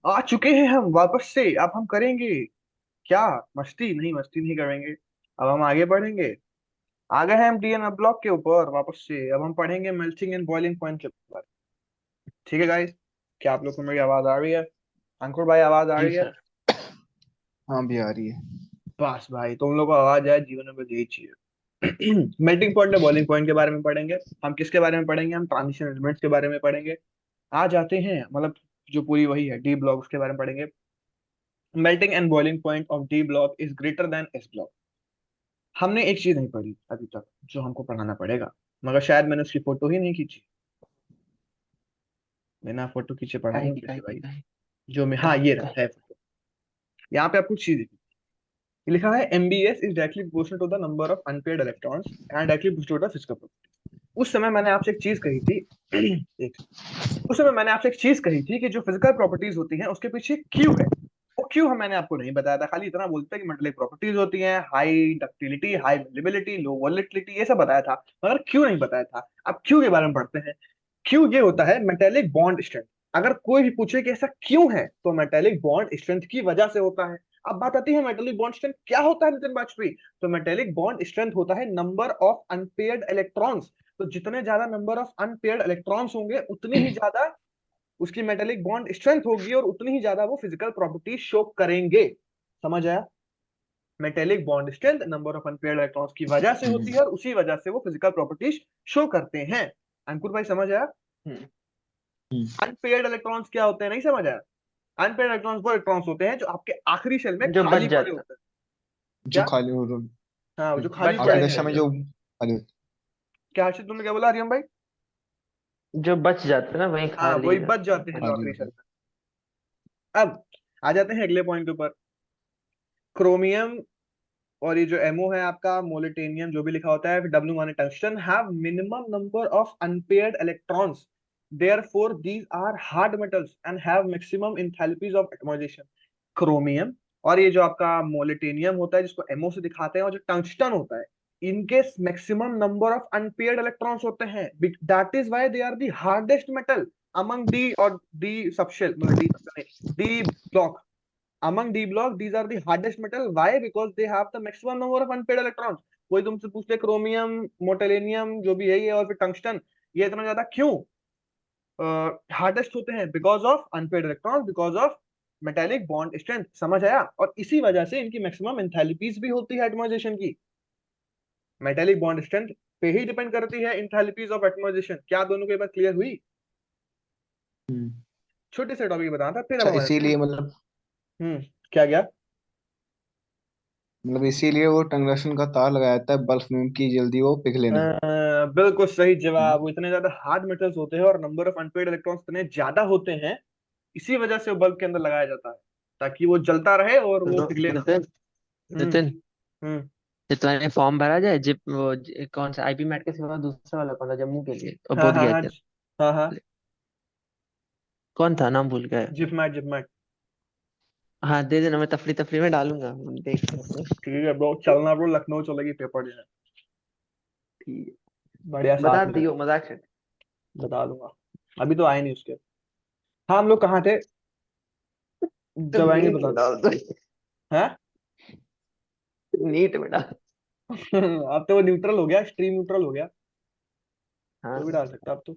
आ चुके हैं हम वापस से। अब हम करेंगे क्या? मस्ती नहीं, मस्ती नहीं करेंगे। अब हम आगे बढ़ेंगे। आ गए हैं हम डीएनए ब्लॉक के ऊपर वापस से। अब हम पढ़ेंगे मेल्टिंग एंड बॉइलिंग पॉइंट के ऊपर। ठीक है गाइस, क्या आप लोग को मेरी आवाज आ रही है? अंकुर भाई, आवाज आ जी रही है? सर। हाँ भी आ रही है। बस भाई, तुम लोग को आवाज आए, जीवन में बस यही चाहिए। मेल्टिंग पॉइंट और बॉइलिंग पॉइंट के बारे में पढ़ेंगे। हम किसके बारे में पढ़ेंगे? हम ट्रांजिशन एलिमेंट्स के बारे में पढ़ेंगे। आ जाते हैं, मतलब जो पूरी वही है डी ब्लॉक, उसके बारे में पढ़ेंगे। Melting and boiling point of D block is greater than S block. हमने एक चीज नहीं पढ़ी अभी तक, जो हमको पढ़ाना पड़ेगा, मगर शायद मैंने उसकी फोटो ही नहीं खींची। बिना फोटो खींचे काहे पढ़ाऊंगा की कैसे काहे की भाई? काहे जो मैं, हाँ काहे ये की रहा काहे है फोटो। यहाँ पे आपको चीज लिखा है, MBS is directly proportional to the number of unpaired electrons and directly proportional to the physical property. उस समय मैंने आपसे एक चीज कही थी। एक उस समय मैंने आपसे एक चीज कही थी कि जो फिजिकल प्रॉपर्टीज होती हैं उसके पीछे क्यू है। वो क्यू हम मैंने आपको नहीं बताया था, खाली इतना बोलते हैं कि मेटेलिक प्रॉपर्टीज होती हैं, हाई डक्टिलिटी, हाई मेलिबिलिटी, लो वोलेटिलिटी, ये सब बताया था, मगर क्यू नहीं बताया था। अब क्यू के बारे में पढ़ते हैं। क्यू ये होता है मेटेलिक बॉन्ड स्ट्रेंथ। अगर कोई भी पूछे कि ऐसा क्यों है, तो मेटेलिक बॉन्ड स्ट्रेंथ की वजह से होता है। अब बात आती है मेटेलिक बॉन्ड स्ट्रेंथ क्या होता है, नितिन वाजपेयी? तो मेटेलिक बॉन्ड स्ट्रेंथ होता है नंबर ऑफ अनपेयर्ड इलेक्ट्रॉन्स। तो जितने ज्यादा नंबर ऑफ अनपेयर्ड इलेक्ट्रॉन्स होंगे, उतनी ही ज्यादा उसकी मेटेलिक बॉन्ड स्ट्रेंथ होगी, और उतनी ही ज्यादा वो फिजिकल प्रॉपर्टी शो करेंगे। समझ आया? Metallic bond strength number of unpaired electrons की वजह से होती है, और उसी वजह से वो फिजिकल प्रॉपर्टीज शो करते हैं। अंकुर भाई समझ आया? हम्म। अनपेयर्ड इलेक्ट्रॉन्स क्या होते हैं, नहीं समझ आया? अनपेयर्ड इलेक्ट्रॉन्स वो इलेक्ट्रॉन्स होते हैं जो आपके आखिरी शेल में जो बच खाली पड़े जाता होते हैं। जो क्या? खाली हो हाँ, वो जो खाली बच पड़े आदर्श हैं। में जो खाली होता क्या हर्षित, तुमने क्या बोला हरियम भाई? जो बच जाता ना वही हाँ, खाली वही हो बच जाता जाते है। हैं जो खाली आखिरी होता शेल में। अब आ जाते हैं अगले पॉइंट के ऊपर। क्रोमियम और ये जो एमओ है आपका, मोलिटेनियम, जो भी लिखा होता है, डब्ल्यू माने tungsten, have minimum number of unpaired electrons. Therefore these are hard metals and have maximum enthalpies of atomization. Chromium और ये जो आपका मोलिटेनियम होता है, जिसको एमओ से दिखाते हैं, और जो टंगस्टन होता है, इनके maximum number of unpaired electrons होते हैं। That is why they are the hardest metal among d और डी सबशेल, मतलब d block. among d block these are the hardest metal, why? Because they have the maximum number of unpaired electrons। कोई तुमसे पूछ ले chromium, मोटेलिनियम, जो भी है ये, और फिर टंगस्टन, ये इतना ज्यादा क्यों हार्डेस्ट होते हैं? Because of unpaired electron, because of metallic bond strength. समझ आया? और इसी वजह से इनकी मैक्सिमम एंथैल्पीज भी होती है एटमॉइजेशन की। मेटेलिक बॉन्ड स्ट्रेंथ पे ही डिपेंड करती है एंथैल्पीज ऑफ एटमॉइजेशन। क्या दोनों की बात क्लियर हुई? हम्म। छोटे से टॉपिक बताना था, फिर अब अच्छा हम आ जाते हैं। इसीलिए मतलब क्या गया? इसीलिए वो टंगस्टन का तार लगाया जाता है बल्ब में कि जल्दी वो पिघले नहीं। बिल्कुल सही जवाब। हम्म। वो इतने ज्यादा हार्ड मेटल्स होते हैं और नंबर ऑफ अनपेड इलेक्ट्रॉन्स इतने ज्यादा होते हैं, इसी वजह से वो बल्ब के अंदर लगाया जाता है, ताकि वो जलता रहे और वो तो पिघले ना। नितिन हम्म। नितिन हम्म। ये तुम्हारे फॉर्म भरा जाए जिप कौन सा आईपी मैट के सिवा दूसरा वाला कौन था जम्मू के लिए और हाँ बोध हाँ गया हाँ। के हाँ हाँ। लिए? कौन था नाम भूल गया। जिप मैट, जिप मैट। हाँ दे देना मैं तफरी तफरी में डालूंगा देख लेंगे। ठीक है ब्रो, चलना ब्रो, लखनऊ चलेगी पेपर देने। ठीक है। बढ़िया, बता साथ में दियो मजाक से। बता दूंगा। अभी तो आए नहीं उसके। हाँ, हम लोग कहाँ थे? तो जब आएंगे नीट बता में दूंगा। डाल दो। हाँ। नीट में डाल। अब तो वो न्यूट्रल हो गया, स्ट्रीम न्यूट्रल हो गया। कोई भी हाँ। डाल सकता अब तो।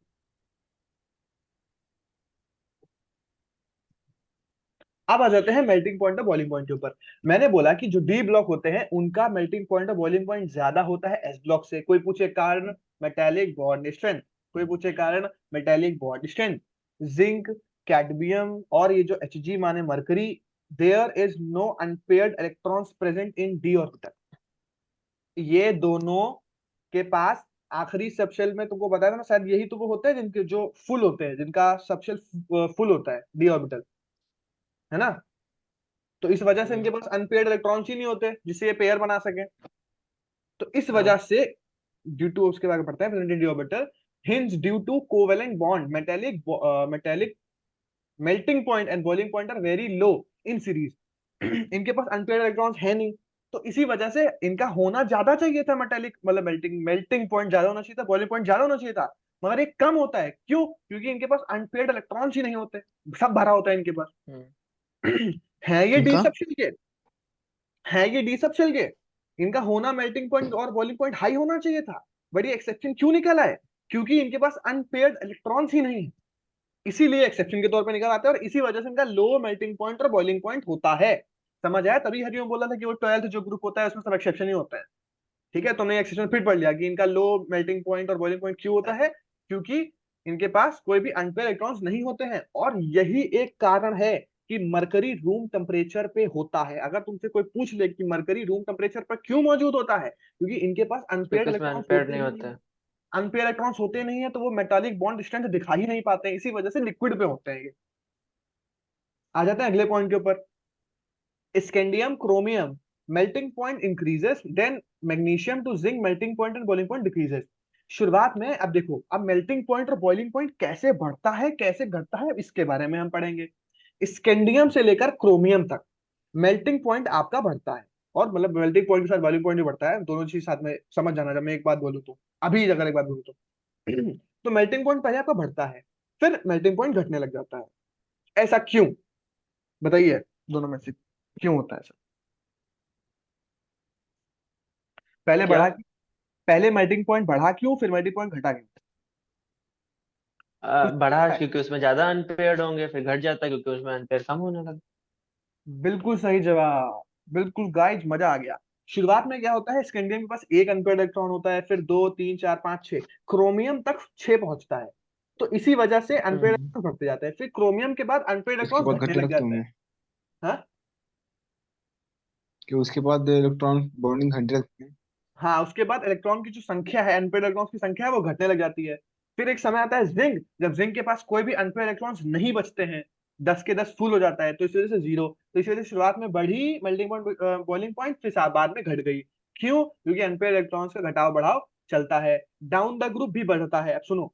अब आ जाते हैं मेल्टिंग पॉइंट और बॉइलिंग पॉइंट के ऊपर। मैंने बोला कि जो डी ब्लॉक होते हैं उनका मेल्टिंग पॉइंट और बॉइलिंग पॉइंट ज्यादा होता है एस ब्लॉक से। कोई पूछे कारण, मेटेलिक बॉन्ड स्ट्रेंथ। कोई पूछे कारण, metallic bond strength. Zinc, cadmium और ये जो एच जी माने mercury, there is no unpaired electrons present in d orbital. ये दोनों के पास आखिरी सबशेल में, तुमको बताया था ना शायद, यही तो वो होते हैं जिनके जो फुल होते हैं, जिनका सबशेल फुल होता है डी ऑर्बिटल, है ना? तो इस वजह से इनके पास अनपेयर्ड इलेक्ट्रॉन्स ही नहीं होते जिससे ये पेयर बना सके। तो इस वजह हाँ। से, ड्यू टू, उसके बारे में पढ़ते हैं present d orbital, hence due to covalent bond metallic melting point and boiling point are very low in series. इनके पास अनपेयर्ड इलेक्ट्रॉन्स है नहीं, तो इसी वजह से इनका होना ज्यादा चाहिए था, मेटेलिक मतलब मेल्टिंग मेल्टिंग पॉइंट ज्यादा होना चाहिए था, बॉइलिंग पॉइंट ज्यादा होना चाहिए था, मगर ये कम होता है। क्यों? क्योंकि इनके पास अनपेयर्ड इलेक्ट्रॉन्स ही नहीं होते, सब भरा होता है इनके पास। है ये डी इनका सब शेल के, है ये डी सब शेल के, इनका होना मेल्टिंग पॉइंट और बॉइलिंग पॉइंट हाई होना चाहिए था, बट ये एक्सेप्शन क्यों निकला है? क्योंकि इनके पास अनपेयर्ड इलेक्ट्रॉन्स ही नहीं है, इसीलिए एक्सेप्शन के तौर पे निकल आता है, और इसी वजह से इनका लो मेल्टिंग पॉइंट और बॉइलिंग पॉइंट होता है। समझ आया? तभी हरिओम बोला था कि वो 12th जो ग्रुप होता है उसमें सब एक्सेप्शन ही होता है। ठीक है, तुमने एक्सेप्शन फिट पढ़ लिया कि इनका लो मेल्टिंग पॉइंट और बॉइलिंग पॉइंट क्यों होता है, क्योंकि इनके पास कोई भी अनपेयर इलेक्ट्रॉन्स नहीं होते हैं। और यही एक कारण है कि मरकरी रूम टेम्परेचर पे होता है। अगर तुमसे कोई पूछ ले कि मरकरी रूम टेम्परेचर पर क्यों मौजूद होता है, क्योंकि इनके पास अनपेयर क्योंकि उसमें इलेक्ट्रॉन्स अनपेयर्ड होते नहीं ही नहीं होता है। है। अनपेयर इलेक्ट्रॉन्स होते नहीं है तो वो मेटालिक बॉन्ड स्ट्रेंथ दिखा ही नहीं पाते हैं, इसी वजह से लिक्विड पे होते हैं ये। आ जाते हैं अगले पॉइंट के ऊपर। Scandium chromium melting point increases, then magnesium to zinc melting point and boiling point decreases. शुरुआत में अब देखो, अब मेल्टिंग पॉइंट और बॉइलिंग पॉइंट कैसे बढ़ता है कैसे घटता है इसके बारे में हम पढ़ेंगे। स्कैंडियम से लेकर क्रोमियम तक मेल्टिंग पॉइंट आपका बढ़ता है, और मतलब मेल्टिंग पॉइंट के साथ बॉइलिंग पॉइंट भी बढ़ता है, दोनों चीज साथ में समझ जाना जब मैं एक बात बोलूँ तो। अभी अगर एक बात बोलूँ तो तो मेल्टिंग पॉइंट पहले आपका बढ़ता है, फिर मेल्टिंग पॉइंट घटने लग जाता है। ऐसा क्यों? बताइए, दोनों में से क्यों होता है ऐसा? पहले क्या? बढ़ा, पहले मेल्टिंग पॉइंट बढ़ा क्यों, फिर मेल्टिंग पॉइंट घटा क्यों? कुछ बढ़ा सोचा है? क्योंकि उसमें ज्यादा अनपेयर्ड होंगे, फिर घट जाता है क्योंकि उसमें अनपेयर कम होने लगा। बिल्कुल सही जवाब, बिल्कुल गाइज, मजा आ गया। शुरुआत में क्या होता है, स्कैंडियम के पास एक अनपेयर्ड इलेक्ट्रॉन होता है, फिर दो, तीन, चार, पाँच, छह, क्रोमियम तक छह पहुंचता है। तो इसी वजह से अनपेयर्ड हम्म। इलेक्ट्रॉन बढ़ते जाते हैं, फिर क्रोमियम के बाद अनपेयर्ड उसके इलेक्ट्रॉन बाद घटने घटने लग लगते जाता है। होंगे, हाँ, कि उसके बाद इलेक्ट्रॉन बॉन्डिंग घटने लगते हैं। हाँ, उसके बाद इलेक्ट्रॉन की जो संख्या है, अनपेयर्ड इलेक्ट्रॉन्स की संख्या है, वो घटने लग जाती है। फिर एक समय आता है जिंक, जब जिंक के पास कोई भी अनपेयर्ड इलेक्ट्रॉन्स नहीं बचते हैं, 10 के 10 फुल हो जाता है, तो इस वजह से जीरो। तो इस वजह से शुरुआत में बढ़ी मेल्टिंग पॉइंट बॉइलिंग पॉइंट, फिर बाद में घट गई। क्यों? क्योंकि अनपेयर्ड इलेक्ट्रॉन्स का घटाव बढ़ाव चलता है। डाउन द ग्रुप भी बढ़ता है। अब सुनो,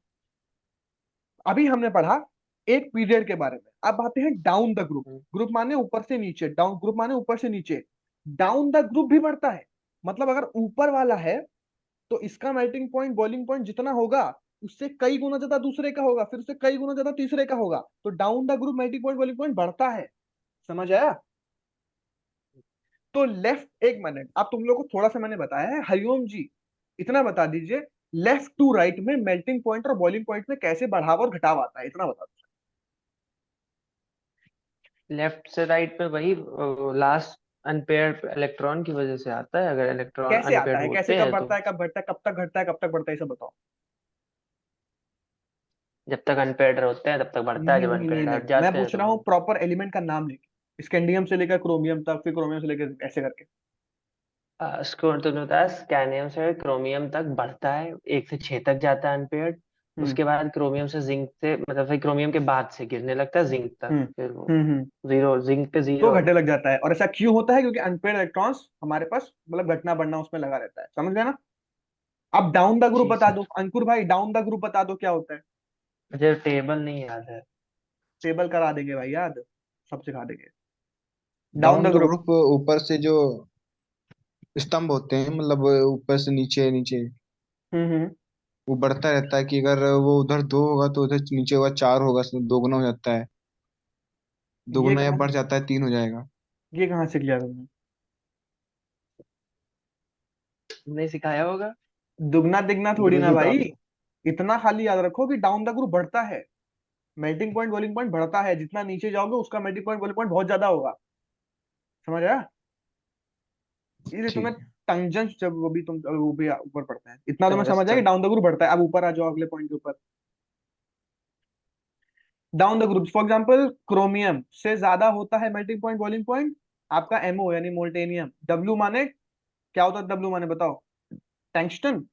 अभी हमने पढ़ा एक पीरियड के बारे में, अब आते हैं down the group. Hmm. Group माने ऊपर से नीचे, डाउन ग्रुप माने ऊपर से नीचे। डाउन द ग्रुप भी बढ़ता है, मतलब अगर ऊपर वाला है तो इसका मेल्टिंग पॉइंट बॉइलिंग पॉइंट जितना होगा, उससे कई गुना ज्यादा दूसरे का होगा, फिर उससे कई गुना ज्यादा तीसरे का होगा। तो down the group melting point boiling point बढ़ता है। समझ आया? तो लेफ्ट, एक मिनट, अब तुम लोग को थोड़ा सा मैंने बताया है, हरिओम जी इतना बता दीजिए, लेफ्ट टू राइट में मेल्टिंग पॉइंट और बॉइलिंग पॉइंट में कैसे बढ़ाव और घटाव आता है, इतना बता दो। लेफ्ट से राइट में वही लास्ट अनपेयर्ड इलेक्ट्रॉन की वजह से आता है। अगर इलेक्ट्रॉन कैसे आता अनपेयर्ड है, कैसे, होते कब हैं तो बढ़ता है, कब घटता है, कब तक घटता है, कब तक बढ़ता है, ये सब बताओ। जब तक अनपेयर्ड होते हैं तब तक बढ़ता है, नहीं जब नहीं नहीं अनपेयर्ड नहीं हट नहीं, मैं जाते हैं पूछ तो रहा हूँ वो प्रॉपर एलिमेंट का नाम लेके, स्कैंडियम से लेकर क्रोमियम तक, फिर क्रोमियम से लेकर ऐसे करके। उसको तुमने बताया स्कैनियम से क्रोमियम तक बढ़ता है, 1 से 6 तक जाता है अनपेयर्ड। हम्म उसके बाद क्रोमियम से जिंक से, मतलब फिर क्रोमियम के बाद से गिरने लगता है जिंक तक, हम्म फिर वो हम्म। जीरो, जिंक पे तो जीरो। घटने लग जाता है, और ऐसा क्यों होता है? क्योंकि अनपेयर्ड इलेक्ट्रॉन्स हमारे पास, मतलब घटना बढ़ना उसमें लगा रहता है। समझ गए ना? अब डाउन द ग्रुप जी बता सर। दो, अंकुर भाई, डाउन द ग्रुप बता दो क्या होता है। मुझे टेबल नहीं याद है। टेबल करा देंगे भाई, याद, सब सिखा देंगे। Down down the the group. Group ऊपर से जो स्तंभ होते हैं, मतलब ऊपर से नीचे नीचे, हम्म। वो बढ़ता रहता है। कि अगर वो उधर दो होगा तो उधर नीचे होगा चार होगा, दोगुना हो जाता है। ये दोगुना या कहाँ बढ़ से, जाता है, तीन हो जाएगा। ये कहाँ से किया तुमने? नहीं सिखाया होगा। दुगना दिगना थोड़ी ना गुरुजी भाई। बताते हैं। इतना खाली याद रखो कि डाउन द ग्रुप बढ़ता है, मेल्टिंग पॉइंट बॉइलिंग पॉइंट बढ़ता है, जितना नीचे जाओगे उसका मेल्टिंग पॉइंट बॉइलिंग पॉइंट बहुत ज्यादा होगा। समझ आया? इसलिए तुम्हें ठीक है। टंजेंट, जब वो भी तुम, वो भी ऊपर पड़ता है, इतना तुम्हें समझ आया कि टंगस्टन। डाउन द ग्रुप बढ़ता है। अब ऊपर आ जाओ अगले पॉइंट के ऊपर। Down the group, for example chromium से ज्यादा होता है मेल्टिंग पॉइंट बॉइलिंग पॉइंट आपका एमओ यानी मोल्टेनियम। डब्ल्यू माने क्या होता है? डब्ल्यू माने बताओ? टंगस्टन।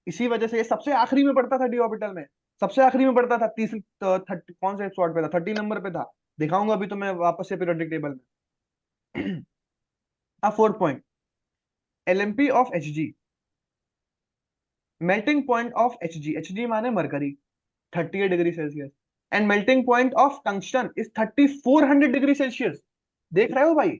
इसी वजह से ये सबसे आखिरी में पड़ता था डी ऑर्बिटल में, सबसे आखिरी में पड़ता था, तीसरी, 30, कौन से स्लॉट पे था, 30 नंबर पे था। दिखाऊंगा अभी तुम्हें वापस से पीरियोडिक टेबल में। अब fourth point, LMP of H G, melting point of H G, H G माने mercury, 38 degree Celsius, and melting point of tungsten is 3400 degree Celsius. देख रहे हो भाई?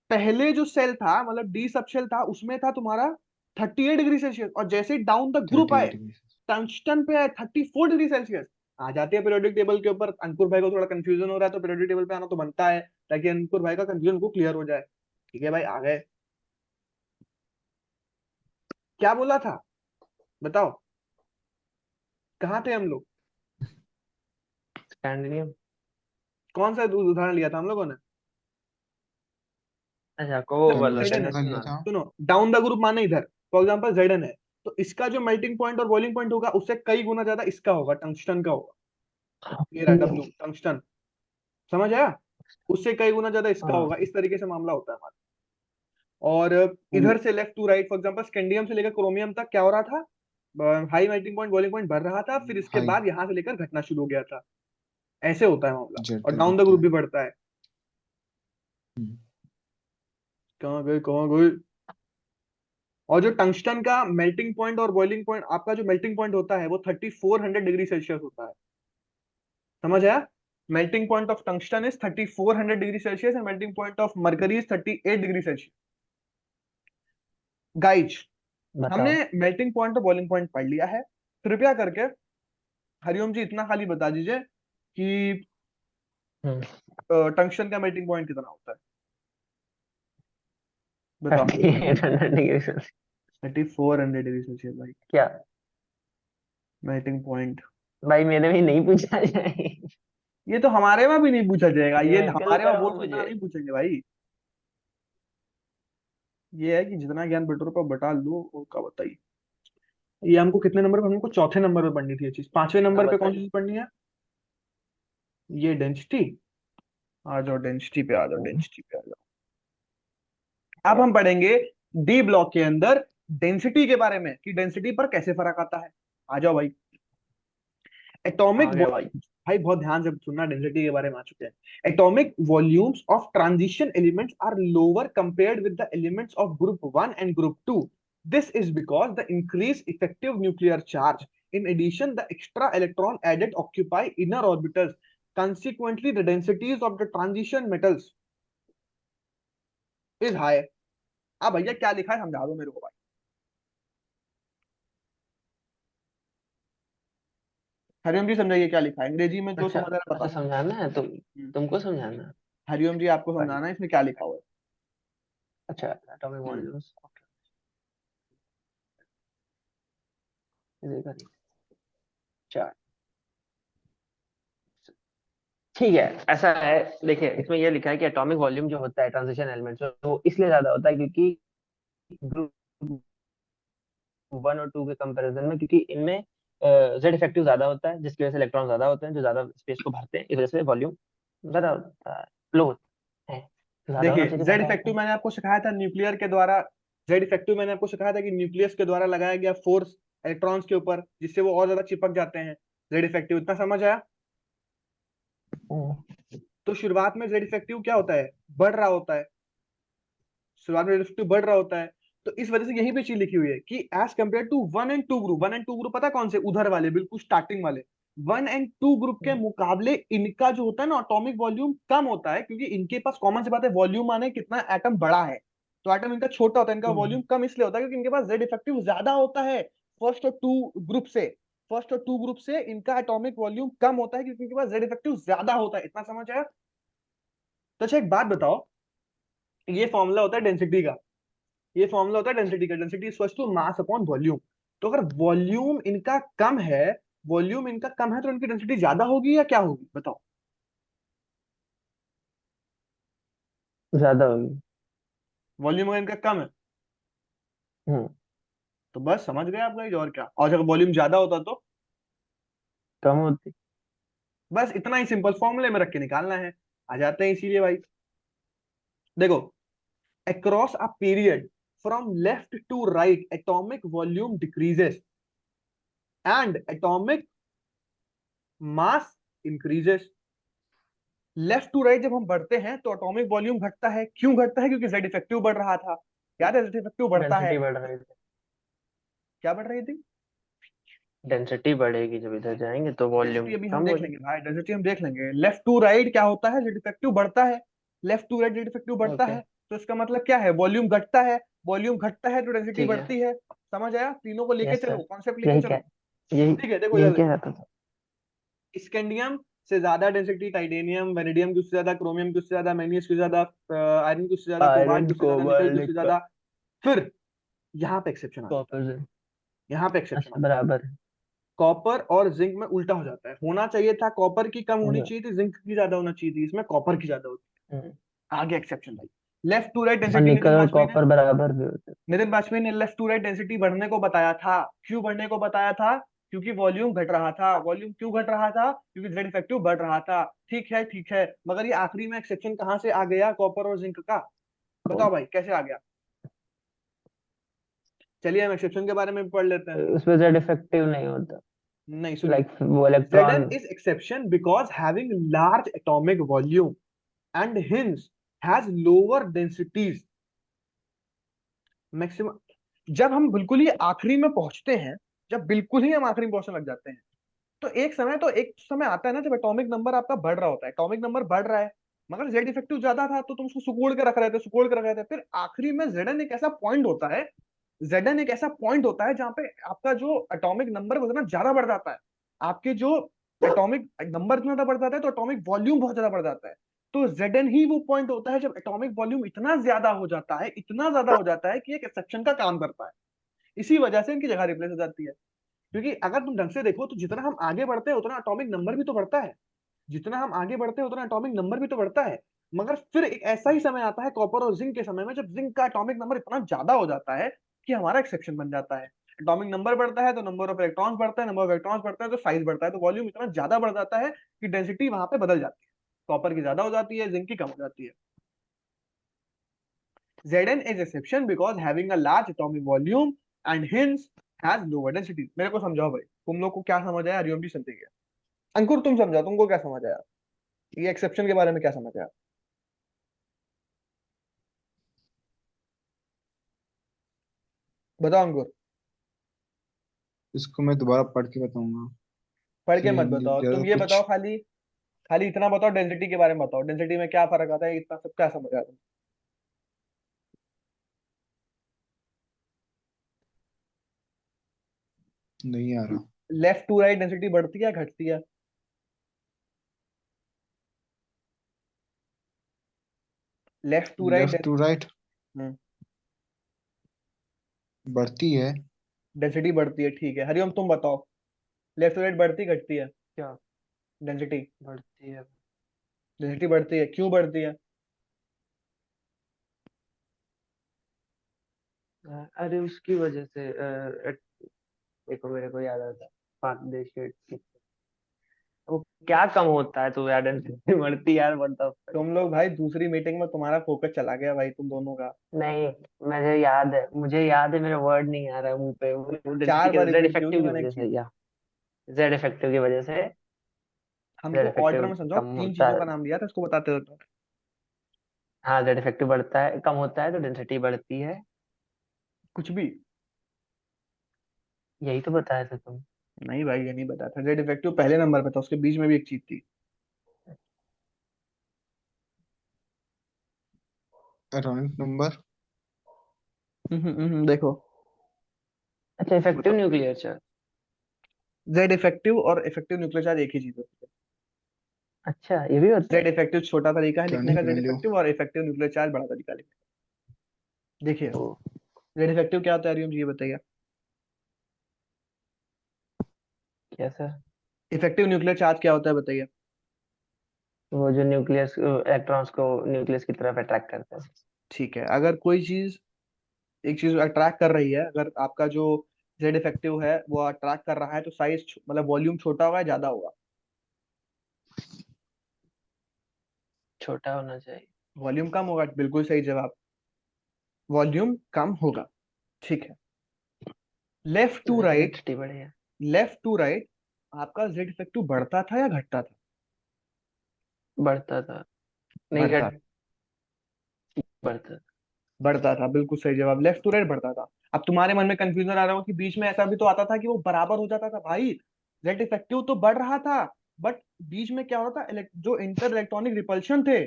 पहले जो सेल था, मतलब डी सब शेल था, उसमें था तुम्हारा 38 डिग्री सेल्सियस, और जैसे डाउन द ग्रुप आए, 38 डिग्री। टंगस्टन पे आए 34 डिग्री सेल्सियस। आ जाती है पीरियोडिक टेबल के ऊपर। अंकुर भाई को थोड़ा कंफ्यूजन हो रहा है तो पीरियोडिक टेबल पे आना तो बनता है, ताकि अंकुर भाई का कंफ्यूजन को क्लियर हो जाए। ठीक है भाई, आ गए। क्या बोला था बताओ, कहाँ थे हम लोग? स्कैंडिनियम। कौन सा उदाहरण लिया था हम लोगों ने? अच्छा, को जब वाला जेडन टंगस्टन है, का लिया सुना। था। सुनो, डाउन द ग्रुप माने इधर, फॉर एग्जांपल जेडन है, तो इसका जो मेल्टिंग पॉइंट और बॉइलिंग पॉइंट होगा उससे कई गुना ज्यादा इसका होगा, टंगस्टन का होगा। ये रहा डब्ल्यू, टंगस्टन। समझ आया? उससे कई गुना ज्यादा इसका हाँ। होगा। इस तरीके से मामला होता है हमारा। और हम्म, इधर से left to right, for example scandium से लेकर क्रोमियम तक क्या हो रहा था? High melting point boiling point बढ़ रहा था, फिर इसके हाई। बाद यहां से लेकर घटना शुरू हो गया था। ऐसे होता है मामला। जेड और तक डाउन द घटता ग्रुप है। भी बढ़ता है। हम्म, कहाँ गए कहाँ गए? और जो टंगस्टन का मेल्टिंग पॉइंट और बॉइलिंग पॉइंट, आपका जो मेल्टिंग पॉइंट होता है वो 3400 डिग्री सेल्सियस होता है। समझ आया? Melting point of tungsten is 3400 degree Celsius and melting point of mercury is 38 degree Celsius. Guys, हमने बताओ। मेल्टिंग पॉइंट और बॉइलिंग पॉइंट पढ़ लिया है। कृपया करके हरिओम जी इतना खाली बता दीजिए कि हम्म। टंगस्टन का मेल्टिंग पॉइंट कितना होता है? बताओ। 3800 डिग्री सेल्सियस। 3400 डिग्री सेल्सियस भाई, क्या? Melting point. भाई मेरे भी नहीं पूछा जाए। ये तो हमारे में भी नहीं पूछा जाएगा, ये न्यूमेरिकल हमारे में करो बोर्ड से इतना मुझे। नहीं पूछेंगे भाई। ये है कि जितना ज्ञान बटोर पर बटा लो, और क्या बताइए। ये हमको कितने नंबर पे, हमको चौथे नंबर पे पढ़नी थी ये चीज। पांचवें हाँ नंबर पे कौन सी बताइए। चीज पढ़नी है? ये डेंसिटी। आ जाओ डेंसिटी पे, आ जाओ डेंसिटी पे आ जाओ। अब हम पढ़ेंगे डी ब्लॉक के अंदर डेंसिटी के बारे में, कि डेंसिटी पर कैसे फर्क आता है। आ जाओ भाई। एटॉमिक आ गया भाई। भाई बहुत ध्यान से सुनना, डेंसिटी के बारे में आ चुके हैं। Atomic volumes of transition elements are lower compared with the elements of group 1 and group 2। This is because the increase effective nuclear charge, in addition the extra electron added occupy inner orbitals, consequently the densities of the transition metals is high। अब भैया क्या लिखा है समझा दो मेरे को भाई। हरिओम जी समझाइए क्या लिखा है, अंग्रेजी में जो अच्छा। समझ आ रहा है अच्छा, बता समझाना है तुम? दो। तुमको समझाना है? हरिओम जी आपको भाई। समझाना है इसमें क्या लिखा हुआ अच्छा, एटॉमिक है। वॉल्यूम्स। ओके। चार। ठीक है। ऐसा है, देखिए इसमें यह लिखा है कि एटॉमिक वॉल्यूम जो होता है ट्रांजिशन एलिमेंट्स में, वो इसलिए ज्यादा होता है क्योंकि ग्रुप 1 और 2 के कंपैरिजन में, क्योंकि इनमें जेड इफेक्टिव ज्यादा होता है, जिसकी वजह से इलेक्ट्रॉन ज्यादा होते हैं जो ज्यादा स्पेस को भरते हैं, इस वजह से वॉल्यूम ज्यादा होता है, लो है, तो ज्यादा होना देखिए चाहिए, जेड ज्यादा होता इफेक्टिव है। मैंने आपको सिखाया था न्यूक्लियर के द्वारा। जेड इफेक्टिव मैंने आपको सिखाया था कि न्यूक्लियस के द्वारा लगाया गया फोर्स इलेक्ट्रॉन्स के ऊपर, जिससे वो और ज्यादा चिपक जाते हैं। जेड इफेक्टिव इतना समझ आया? हम्म, तो शुरुआत में जेड इफेक्टिव क्या होता है? बढ़ रहा होता है। शुरुआत में जेड इफेक्टिव बढ़ रहा होता है। तो इस वजह से यही पे चीज लिखी हुई है कि as compare to one and two group, one and two group पता कौन से? उधर वाले बिल्कुल स्टार्टिंग वाले। वन एंड टू ग्रुप के मुकाबले इनका जो होता है ना एटॉमिक वॉल्यूम कम होता है, क्योंकि इनके पास कॉमन सी बात है, वॉल्यूम माने कितना एटम बड़ा है। तो एटम इनका छोटा होता है, इनका हम्म, वॉल्यूम कम इसलिए होता है क्योंकि इनके पास जेड इफेक्टिव ज्यादा होता है। फर्स्ट और टू ग्रुप से फर्स्ट और टू ग्रुप से इनका एटॉमिक वॉल्यूम कम होता है, क्योंकि इनके पास जेड इफेक्टिव ज्यादा होता है। इतना समझ आया? तो अच्छा एक बात बताओ, ये फॉर्मूला होता है डेंसिटी का। ये फॉर्मूला होता है डेंसिटी का। Density is equal to mass upon volume. तो अगर वॉल्यूम इनका कम है, वॉल्यूम इनका कम है तो इनकी डेंसिटी ज्यादा होगी या क्या होगी बताओ? ज्यादा होगी। वॉल्यूम अगर इनका कम है हम्म। तो बस समझ गए आप गाइस, और क्या। और अगर वॉल्यूम ज्यादा होता तो कम होती। बस इतना ही सिंपल फॉर्मूले में रख के निकालना है। आ जाते हैं इसीलिए भाई। देखो, across a period from left to right atomic volume decreases and atomic mass increases. Left to right जब हम बढ़ते हैं तो एटॉमिक वॉल्यूम घटता है। क्यों घटता है? क्योंकि जेड इफेक्टिव बढ़ रहा था। याद है जेड इफेक्टिव बढ़ता है। डेंसिटी बढ़ रही थी। क्या बढ़ रही थी? डेंसिटी बढ़ेगी जब इधर जाएंगे तो डेंसिटी वॉल्यूम अभी हम कम हो देख लेंगे जाएगी। भाई, डेंसिटी हम देख लेंगे। लेफ्ट टू राइट क्या होता है? जेड इफेक्टिव बढ़ता है। Left to right Z effective बढ़ता ओके। है। तो इसका मतलब क्या है? वॉल्यूम घटता है। वॉल्यूम घटता है तो डेंसिटी ठीक है। बढ़ती है। समझ आया? तीनों को लेके यस चलो, सर। कॉन्सेप्ट लेके यही चलो। क्या, यही ठीक है देखो यही इधर क्या देखो। रहता था। स्कैंडियम से ज्यादा डेंसिटी टाइटेनियम, वेनेडियम की उससे ज्यादा, क्रोमियम की उससे ज्यादा, मैग्नीज की ज्यादा, आयरन की उससे ज्यादा, कोबाल्ट आयरन की उससे ज्यादा, निकल की कोबाल्ट उससे निकल ज्यादा। फिर यहाँ पे एक्सेप्शन आ जाता है, कॉपर। यहाँ पे एक्सेप्शन अच्छा आता है। बराबर है। कॉपर और जिंक में उल्टा हो जाता है, होना चाहिए था कॉपर की कम होनी हम्म, चाहिए थी, जिंक की ज्यादा होना चाहिए थी, इसमें कॉपर की ज्यादा होती हम्म। है। आगे एक्सेप्शन भाई। लेफ्ट टू राइट और डेंसिटी, निकल और कॉपर बराबर भी होते हैं। नितिन वाजपेयी ने लेफ्ट टू राइट डेंसिटी बढ़ने को बताया था। क्यों बढ़ने को बताया था? क्योंकि वॉल्यूम घट रहा था। वॉल्यूम क्यों घट रहा था? क्योंकि जेड इफेक्टिव बढ़ रहा था। ठीक है, ठीक है, मगर ये आखिरी में एक्सेप्शन कहाँ से आ गया कॉपर और जिंक का? बताओ भाई कैसे आ गया? चलिए हम एक्सेप्शन के बारे में भी पढ़ लेते हैं। उसमें जेड इफेक्टिव नहीं होता। नहीं सुनिए, लाइक वो Zn electron. is exception because having large atomic volume and hence has lower densities maximum। जब हम बिल्कुल ही आखिरी में पहुंचते हैं, जब बिल्कुल ही हम आखिरी में पहुंचने लग जाते हैं, तो एक समय आता है ना जब एटॉमिक नंबर आपका बढ़ रहा होता है, एटॉमिक नंबर बढ़ रहा है, मगर जेड इफेक्टिव ज्यादा था तो तुम उसको सुकोड़ के रख रहे थे, फिर आखिरी में जेडन एक ऐसा पॉइंट होता है, जेडन एक ऐसा पॉइंट होता है जहां पे आपका जो एटॉमिक नंबर उतना ज्यादा बढ़ जाता है, आपके जो एटॉमिक नंबर इतना ज्यादा बढ़ जाता है तो एटॉमिक वॉल्यूम बहुत ज्यादा बढ़ जाता है। तो जेडन ही वो पॉइंट होता है जब एटॉमिक वॉल्यूम इतना ज्यादा हो जाता है, इतना ज्यादा हो जाता है कि एक एक्सेप्शन का काम करता है। इसी वजह से इनकी जगह रिप्लेस हो जाती है। क्योंकि अगर तुम ढंग से देखो तो जितना हम आगे बढ़ते हैं उतना एटॉमिक नंबर भी तो बढ़ता है, जितना हम आगे बढ़ते हैं उतना एटॉमिक नंबर भी तो बढ़ता है। मगर फिर एक ऐसा ही समय आता है कॉपर और जिंक के समय में, जब जिंक का एटॉमिक नंबर इतना ज्यादा हो जाता है कि हमारा एक्सेप्शन बन जाता है। एटॉमिक नंबर बढ़ता है तो नंबर ऑफ इलेक्ट्रॉन्स बढ़ता है, नंबर ऑफ इलेक्ट्रॉन्स बढ़ता है तो साइज बढ़ता है, तो वॉल्यूम इतना ज्यादा बढ़ जाता है कि डेंसिटी वहां पे बदल जाती है, कॉपर की ज्यादा हो जाती है, जिंक की कम हो जाती है। Zn is exception because having a large atomic volume and hence has lower density। मेरे को समझाओ भाई, तुम लोग को क्या समझ आया? हरिओम भी समझ गया। अंकुर तुम समझाओ, तुमको क्या समझ आया? ये एक्सेप्शन के बारे में क्या समझ आया? बताओ अंकुर। इसको मैं दोबारा पढ़ के बताऊंगा पढ़ के कि मत बताओ, ज्यादा तुम ये कुछ बताओ खाली, खाली इतना बताओ डेंसिटी के बारे में बताओ, डेंसिटी में क्या फर्क आता है, इतना सब क्या समझ आया? नहीं आ रहा। लेफ्ट टू राइट डेंसिटी बढ़ती है या घटती है? Left to left right to right बढ़ती है। डेंसिटी बढ़ती है, ठीक है। हरिओम तुम बताओ, लेफ्ट टू राइट बढ़ती घटती है क्या डेंसिटी? बढ़ती है? डेंसिटी बढ़ती है, क्यों बढ़ती है? अरे उसकी वजह से देखो मेरे को याद आता है। पारदर्शी की वो क्या कम होता है तो यार डेंसिटी बढ़ती यार, मतलब। तुम लोग भाई दूसरी मीटिंग में तुम्हारा फोकस चला गया भाई, तुम दोनों का। नहीं, मुझे याद है मेरा वर्ड नहीं आ रहा है मुंह पे, वो डेंसिटी 4 बार के जेड रिपीट की होगी इफेक्टिव की मैंने एक वजह चीज। से, या जेड इफेक्टिव की वजह से जेड हमको ऑर्डर इफेक्टिव में समझाओ, कम 3 होता चीजों है। का नाम लिया था, इसको बताते हो तो। हाँ, जेड इफेक्टिव बढ़ता है, कम होता है तो डेंसिटी बढ़ती है। कुछ भी। यही तो बताया था तुम। नहीं भाई, ये नहीं बताया था, जेड इफेक्टिव पहले नंबर पे था, उसके बीच में भी एक चीज थी। Atomic number. देखो, अच्छा, इफेक्टिव बताओ। Nuclear charge. जेड इफेक्टिव और इफेक्टिव न्यूक्लियर चार्ज एक ही चीज होती है। अच्छा, ये भी होता है। जेड इफेक्टिव छोटा तरीका है लिखने का टर्निंग जेड वैल्यू। इफेक्टिव, और इफेक्टिव न्यूक्लियर चार्ज बड़ा तरीका है लिखने का। देखिए, ओ, जेड इफेक्टिव क्या होता है हरिओम जी, ये बताइए। क्या सर? इफेक्टिव न्यूक्लियर चार्ज क्या होता है, बताइए। वो जो न्यूक्लियस इलेक्ट्रॉन्स को न्यूक्लियस की तरफ अट्रैक्ट करता है। ठीक है, अगर कोई चीज, एक चीज अट्रैक्ट कर रही है, अगर आपका जो जेड इफेक्टिव है वो अट्रैक्ट कर रहा है, तो साइज मतलब वॉल्यूम छोटा होगा या ज्यादा होगा? छोटा होना चाहिए। वॉल्यूम कम होगा, बिल्कुल सही जवाब, वॉल्यूम कम होगा। ठीक है। लेफ्ट टू राइट, डेंसिटी बढ़ेगा। लेफ्ट टू राइट आपका जेड इफेक्टिव बढ़ता था या घटता था? बढ़ता था। नहीं, बढ़ता, बढ़ता था। बढ़ता था, बिल्कुल सही जवाब, लेफ्ट टू राइट बढ़ता था। अब तुम्हारे मन में कंफ्यूजन आ रहा हो कि बीच में ऐसा भी तो आता था कि वो बराबर हो जाता था भाई, जेड इफेक्टिव तो बढ़ रहा था, बट बीच में क्या होता था, जो इंटर इलेक्ट्रॉनिक रिपल्शन थे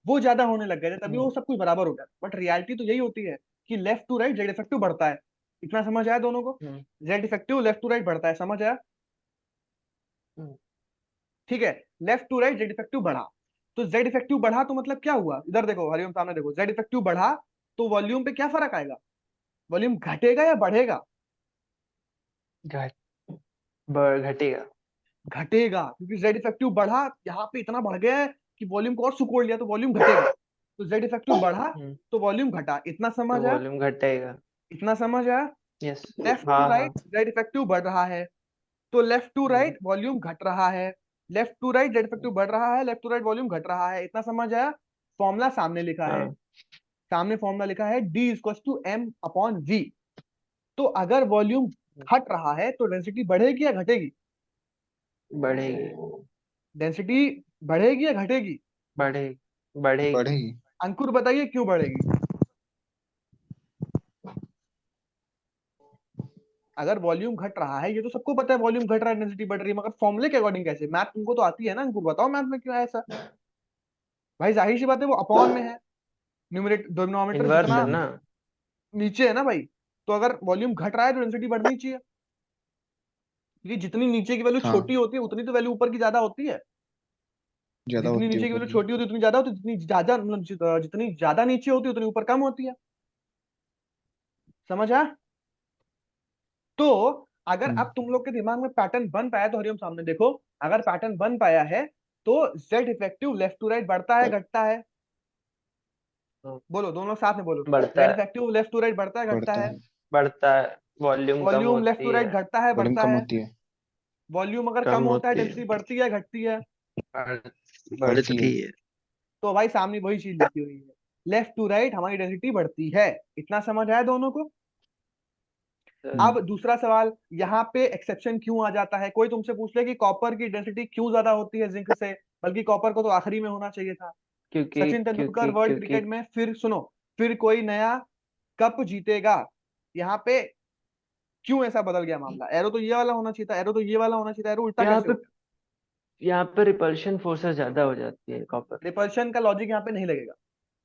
वो ज्यादा होने लग गए थे, तभी वो हम्म, सब कुछ बराबर हो गया। बट रियलिटी तो यही होती है कि left to right Z effective बढ़ता है। इतना समझ आया दोनों को? हम्म, Z effective left to right बढ़ता है, समझ आया? हम्म। ठीक है, left to right Z effective बढ़ा, तो जेड इफेक्टिव बढ़ा तो मतलब क्या हुआ, इधर देखो हरिओम सामने देखो, जेड इफेक्टिव बढ़ा तो वॉल्यूम पे क्या फर्क आएगा, वॉल्यूम घटेगा या बढ़ेगा, घट घटेगा। घटेगा, क्योंकि जेड इफेक्टिव बढ़ा, यहाँ पे इतना बढ़ गया है कि वॉल्यूम को और सुकोड़ लिया, तो वॉल्यूम घटेगा, तो जेड इफेक्टिव बढ़ा हम्म, तो वॉल्यूम घटा, इतना तो समझ आया, वॉल्यूम घटेगा। इतना समझ आया। यस। लेफ्ट टू हाँ हाँ। राइट जेड इफेक्टिव बढ़ रहा है, तो left to hmm, right volume घट रहा है, left to right Z effective बढ़ रहा है, लेफ्ट टू राइट वॉल्यूम घट रहा है, इतना समझ आया। फॉर्मूला सामने लिखा है, हाँ, सामने फॉर्मूला लिखा है D equal to M upon V, तो अगर वॉल्यूम घट रहा है तो डेंसिटी बढ़ेगी या घटेगी, बढ़ेगी। डेंसिटी बढ़ेगी या घटेगी, बढ़ेगी। बढ़ेगी। बढ़ेगी। अंकुर बताइए क्यों बढ़ेगी, अगर वॉल्यूम घट रहा है, ये तो सबको पता है वॉल्यूम घट रहा है डेंसिटी बढ़ रही है, मगर फॉर्मूले के अकॉर्डिंग कैसे, मैथ तुमको तो आती है ना अंकुर, बताओ मैथ में क्यों है ऐसा, भाई जाहिर सी बात है वो अपॉन में है, न्यूमरेटर डिनोमिनेटर इन्वर्स जितना है ना। नीचे है ना भाई, तो अगर वॉल्यूम घट रहा है तो डेंसिटी बढ़नी चाहिए, क्योंकि जितनी नीचे की वैल्यू हाँ, छोटी होती है उतनी तो वैल्यू ऊपर की ज्यादा होती है, ज्यादा जितनी होती है नीचे की ऊपर वैल्यू की। छोटी होती है उतनी ज्यादा होती है, जितनी ज्यादा मतलब जितनी ज्यादा नीचे होती है उतनी ऊपर कम होती है, समझ आ। तो अगर अब तुम लोग के दिमाग में पैटर्न बन पाया तो हरिओम सामने देखो, अगर पैटर्न बन पाया है तो Z effective left to right बढ़ता है घटता है, हाँ, बोलो दोनों लोग साथ में बोलो, बढ़ता जेड है। इफेक्टिव लेफ्ट टू राइट बढ़ता है घटता बढ़ता है, है। बढ़ता है। वॉल्यूम कम वॉल्यूम लेफ्ट टू होती राइट है। घटता है वॉल्यूम बढ़ता कम है, होती है। वॉल्यूम अगर कम कम होता है होती है। डेंसिटी बढ़ती है घटती है, बढ़- बढ़ती है। बढ़ती है। तो भाई सामने वही चीज लिखी हुई है, लेफ्ट टू राइट हमारी डेंसिटी बढ़ती है, इतना समझ आया दोनों को। हम्म। अब दूसरा सवाल, यहाँ पे एक्सेप्शन क्यों आ जाता है, कोई तुमसे पूछ ले कि कॉपर की डेंसिटी क्यों ज्यादा होती है जिंक से, बल्कि कॉपर को तो आखिरी में होना चाहिए था। क्योंकि सचिन तेंदुलकर क्योंकि वर्ल्ड क्योंकि क्रिकेट में फिर सुनो, फिर कोई नया कप जीतेगा, यहाँ पे क्यों ऐसा बदल गया मामला, एरो तो ये वाला होना चाहिए था, एरो तो ये वाला होना चाहिए था, एरो उल्टा यहाँ कैसे पे हो गया। यहाँ पे रिपल्शन फोर्सेस ज्यादा हो जाती है कॉपर। रिपल्शन का लॉजिक यहाँ पे नहीं लगेगा,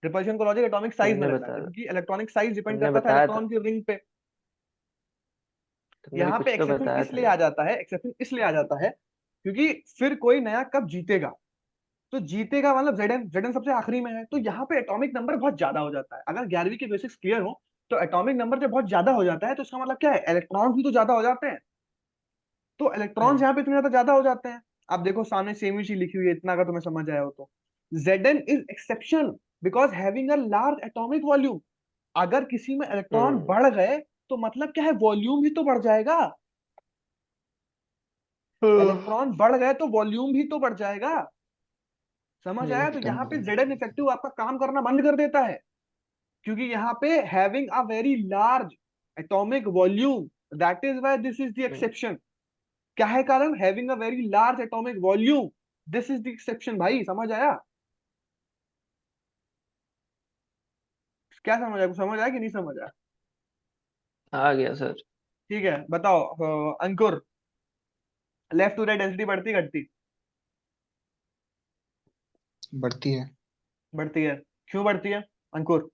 रिपल्शन का लॉजिक एटॉमिक साइज में तुमने लगता है, बताया। क्योंकि इलेक्ट्रॉनिक साइज डिपेंड तुमने करता था बताया इलेक्ट्रॉन था। की रिंग पे। तुमने भी यहाँ पे कुछ तो एक्सेप्शन बताया था इसलिए आ यार। जाता है, एक्सेप्शन इसलिए आ जाता है क्योंकि फिर कोई नया कप जीतेगा, तो जीतेगा मतलब जेडन, जेडन सबसे आखिरी में है, तो यहाँ पे एटॉमिक नंबर बहुत ज्यादा हो जाता है, अगर 11वीं के बेसिक्स क्लियर हो तो एटॉमिक नंबर जब बहुत ज्यादा हो जाता है तो इसका मतलब क्या है, इलेक्ट्रॉन भी तो ज्यादा हो जाते हैं, तो इलेक्ट्रॉन्स हम्म, यहाँ पे इतने ज्यादा ज्यादा हो जाते हैं। आप देखो सामने सेम ही चीज लिखी हुई है, इतना अगर तुम्हें समझ आया हो तो, Zn is exception because having a large atomic volume, अगर किसी में इलेक्ट्रॉन हम्म, बढ़ गए तो मतलब क्या है, वॉल्यूम भी तो बढ़ जाएगा, इलेक्ट्रॉन बढ़ गए तो वॉल्यूम भी तो बढ़ जाएगा, समझ आया। तो एकदम यहाँ पे एकदम। Zn इफेक्टिव आपका काम करना बंद कर देता है, क्योंकि यहाँ पे having a very large atomic volume, that is why this is the hmm. Exception, क्या है कारण, having a very large atomic volume, this is the exception, भाई समझ आया, क्या समझ आया, समझ आया कि नहीं समझ आया। आ गया सर। ठीक है बताओ, अंकुर, लेफ्ट टू राइट डेंसिटी बढ़ती घटती, बढ़ती है। बढ़ती है, क्यों बढ़ती है अंकुर,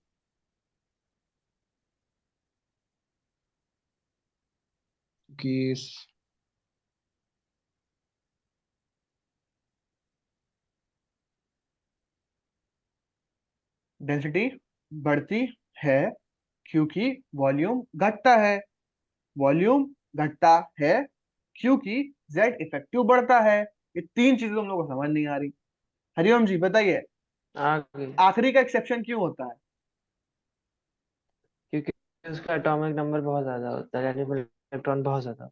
कि डेंसिटी बढ़ती है क्योंकि वॉल्यूम घटता है, वॉल्यूम घटता है क्योंकि जेड इफेक्टिव बढ़ता है, ये तीन चीजें तुम लोगों को समझ नहीं आ रही। हरिओम जी बताइए, आ गई। आखिरी का एक्सेप्शन क्यों होता है, क्योंकि उसका एटॉमिक नंबर बहुत ज्यादा होता है, यानी इलेक्ट्रॉन बहुत ज्यादा।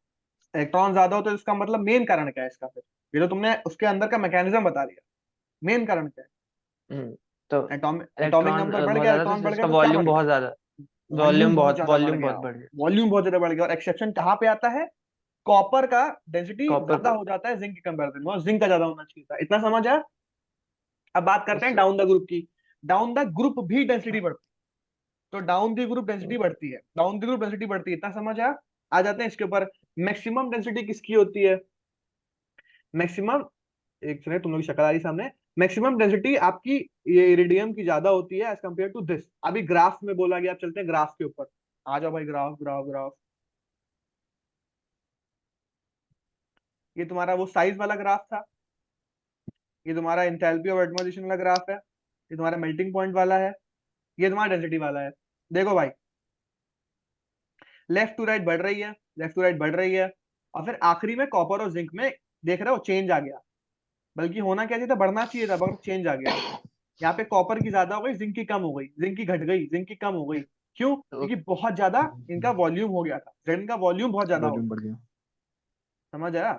इलेक्ट्रॉन ज्यादा होता है, तो इसका मतलब मेन कारण क्या है इसका, फिर ये तो तुमने उसके अंदर का मैकेनिज्म बता दिया, मेन कारण क्या हम्म। तो है, एटॉमिक एटॉमिक इलेक्ट्रॉन नंबर बढ़ बहुत गया, ज्यादा, इलेक्ट्रॉन तो बढ़ गया इसका तो क्या वॉल्यूम बढ़ गया, बहुत ज्यादा। वॉल्यूम बहुत ज्यादा बढ़ वॉल्यूम गया, बहुत बढ़ गया। वॉल्यूम बहुत ज्यादा बढ़ गया, और एक्सेप्शन कहाँ पे आता है, कॉपर का डेंसिटी कॉपर ज्यादा पे। हो जाता है जिंक के कंपेरिजन में, और जिंक का ज्यादा होना चाहिए था, इतना समझ आया। अब बात करते यस हैं सर। डाउन द ग्रुप की, डाउन द ग्रुप भी डेंसिटी बढ़ती है, तो डाउन द ग्रुप डेंसिटी बढ़ती है, डाउन द ग्रुप डेंसिटी बढ़ती है, इतना समझ आया। आ जाते हैं इसके ऊपर, मैक्सिमम डेंसिटी किसकी होती है, मैक्सिमम, एक सेकंड तुम लोग की शक्ल आ रही सामने, मैक्सिमम डेंसिटी आपकी ये इरिडियम की ज्यादा होती है एज कम्पेयर टू दिस, अभी ग्राफ में बोला गया, आप चलते हैं ग्राफ के ऊपर, आ जाओ भाई, ग्राफ ग्राफ ग्राफ, ये तुम्हारा वो साइज वाला ग्राफ था, ये तुम्हारा इंथैल्पी ऑफ एटमाइजेशन वाला ग्राफ है, ये तुम्हारा मेल्टिंग पॉइंट वाला है, ये तुम्हारा डेंसिटी वाला है। देखो भाई, लेफ्ट टू राइट बढ़ रही है, लेफ्ट टू राइट बढ़ रही है, और फिर आखिरी में कॉपर और जिंक में देख रहे हो चेंज आ गया। बल्कि होना क्या चाहिए था, बढ़ना चाहिए था, मगर चेंज आ गया। यहाँ पे कॉपर की ज्यादा हो गई, जिंक की कम हो गई, जिंक की घट गई, जिंक की कम हो गई। क्यों? तो क्योंकि बहुत ज्यादा इनका वॉल्यूम हो गया था, जब इनका वॉल्यूम बहुत ज्यादा हो वॉल्यूम गया। बढ़ गया। समझ आया?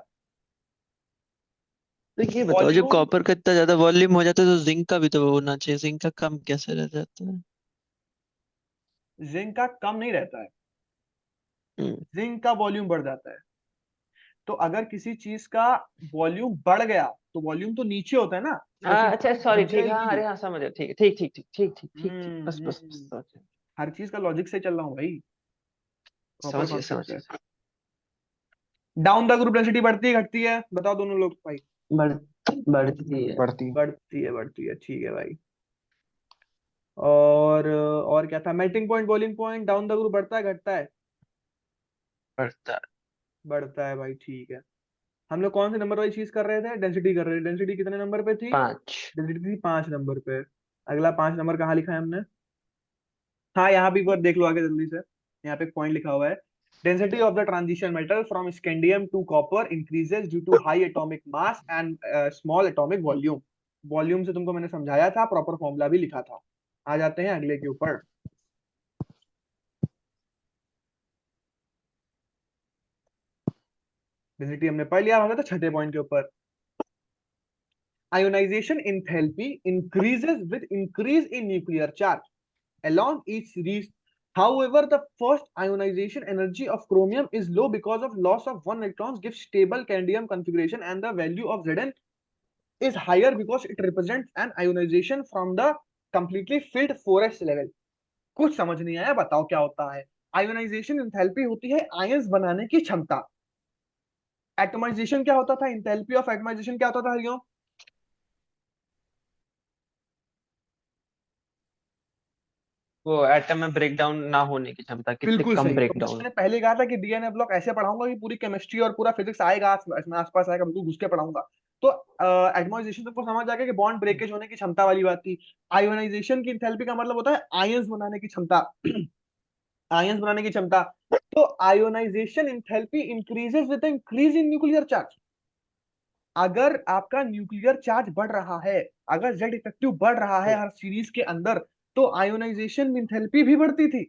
तो ये बताओ, जब वॉल्यूम, कॉपर का इतना ज्यादा वॉल्यूम हो जाता है तो जिंक का भी तो वो होना चाहिए, जिंक का कम कैसे रह जाता है? जिंक का कम नहीं रहता है, हम्म। जिंक का वॉल्यूम बढ़ जाता है। तो अगर किसी चीज का वॉल्यूम बढ़ गया, तो वॉल्यूम तो नीचे होता है ना, तो फिर अच्छा चीज सॉरी, घट ठीक, हाँ, जाएगी। अरे हाँ, समझ गया, ठीक है, ठीक ठीक ठीक ठीक ठीक ठीक ठीक, बस बस बस हम्म। समझ गया, हर चीज का लॉजिक से चल रहा हूँ भाई, प्रॉपर समझ गया, कॉन्सेप्ट समझ से। गया। डाउन द ग्रुप डेंसिटी बढ़ती है घटती है, बताओ दोनों लोग भाई। बढ़ बढ़ती है। बढ़ती। बढ़ती है, बढ़ती है, ठीक है भाई। और क्या था, melting point, boiling point, down the group बढ़ता है घटता है? बढ़ता है। बढ़ता है भाई, ठीक है। हम लोग कौन से नंबर वाली चीज कर रहे थे, डेंसिटी कर रहे थे। डेंसिटी कितने नंबर पे थी? 5। डेंसिटी थी 5 नंबर पे। अगला 5 नंबर कहाँ लिखा है हमने? हाँ, यहाँ भी एक बार देख लो आगे जल्दी से। यहाँ पे एक पॉइंट लिखा हुआ है, density of the transition metal from scandium to copper increases due to high atomic mass and small atomic volume. Volume से तुमको मैंने समझाया था, प्रॉपर फॉर्मूला भी लिखा था। आ जाते हैं अगले के ऊपर। डेंसिटी हमने पढ़ लिया, हम तो छठे पॉइंट के ऊपर। Ionization enthalpy increases with increase in nuclear charge along each series. However, the first ionization energy of chromium is low because of loss of one electrons gives stable cadmium configuration, and the value of Zn is higher because it represents an ionization from the completely filled 4s level. कुछ समझ नहीं आया, बताओ क्या होता है? Ionisation enthalpy होती है आयंस बनाने की क्षमता। एटमाइजेशन क्या होता था, इंथैल्पी ऑफ एटमाइजेशन क्या होता था हरिओम? वो एटम में ब्रेक डाउन ना होने की क्षमता, कितने बिल्कुल कम सही। ब्रेक तो डाउन। मैंने पहले कहा था कि डीएनए ब्लॉक ऐसे पढ़ाऊंगा कि पूरी केमिस्ट्री और पूरा फिजिक्स आएगा, इसमें आसपास आएगा, बिल्कुल घुस के पढ़ाऊंगा। तो एटमॉइजेशन तुमको समझ आ गया कि बॉन्ड ब्रेकेज होने की क्षमता वाली बात थी। आयोनाइजेशन की इंथैल्पी का मतलब होता है आयंस बनाने की क्षमता। आयंस बनाने की क्षमता। तो ionization enthalpy increases with the increase in nuclear charge. अगर आपका न्यूक्लियर चार्ज बढ़ रहा है, अगर जेड इफेक्टिव बढ़ रहा है हर सीरीज के अंदर, तो आयोनाइजेशन इंथैल्पी भी बढ़ती थी।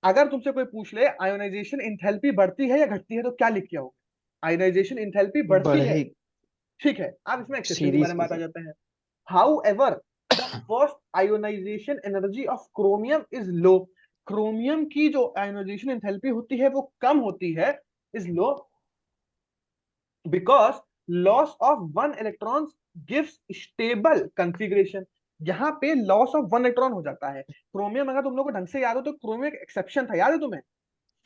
अगर तुमसे कोई पूछ ले आयोनाइजेशन इंथैल्पी बढ़ती है या घटती है, तो क्या लिख के आओगे? आयोनाइजेशन इंथैल्पी बढ़ती है। बढ़े। ठीक है, अब इसमें एक्सेप्शन के बारे सीरीज में के बात आ साथ। जाते हैं। However the first ionization energy of chromium is low. Chromium की जो आयोनाइजेशन इंथैल्पी होती है वो कम होती है, is low, because loss of one electron gives stable configuration. यहाँ पे लॉस ऑफ वन इलेक्ट्रॉन हो जाता है। क्रोमियम, अगर तुम लोग को ढंग से याद हो तो क्रोमियम एक एक्सेप्शन था, याद है तुम्हें?